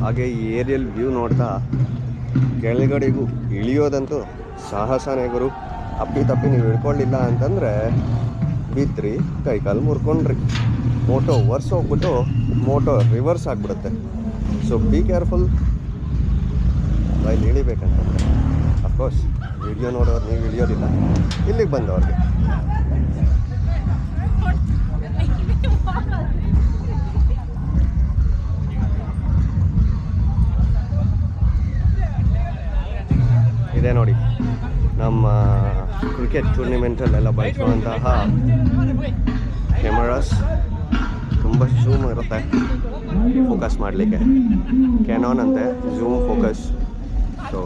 ಹಾಗೆ ಈ aerial view ನೋಡ್ತಾ ಕೆಳಗಡೆಗೂ ಇಳಿಯೋದಂತೂ ಸಾಹಸನೇ ಗುರು. ಅಪ್ಪಿ ನೀವು ಇಳ್ಕೊಳ್ಳಿಲ್ಲ ಅಂತಂದರೆ ಬಿದ್ರಿ, ಕೈಕಾಲು ಮುರ್ಕೊಂಡ್ರಿ, ಮೋಟೋ ವರ್ಸ್ ಹೋಗ್ಬಿಟ್ಟು ಮೋಟೋ ರಿವರ್ಸ್ ಆಗಿಬಿಡುತ್ತೆ. ಸೊ ಬಿ ಕೇರ್ಫುಲ್ ಇಲ್ಲಿ ಇಳಿಬೇಕಂತಂದರೆ. ಅಫ್ಕೋರ್ಸ್ ವಿಡಿಯೋ ನೋಡೋರು ನೀವು ಇಳಿಯೋದಿಲ್ಲ, ಇಲ್ಲಿಗೆ ಬಂದವ್ರಿಗೆ. ಇದೆ ನೋಡಿ ನಮ್ಮ ಕ್ರಿಕೆಟ್ ಟೂರ್ನಿಮೆಂಟಲ್ಲೆಲ್ಲ ಬಳಸುವಂತಹ ಕ್ಯಾಮರಾಸ್. ತುಂಬ ಝೂಮ್ ಇರುತ್ತೆ ಫೋಕಸ್ ಮಾಡಲಿಕ್ಕೆ. ಕ್ಯಾನಾನ್ ಅಂತೆ ಝೂಮ್ ಫೋಕಸ್. ಸೊ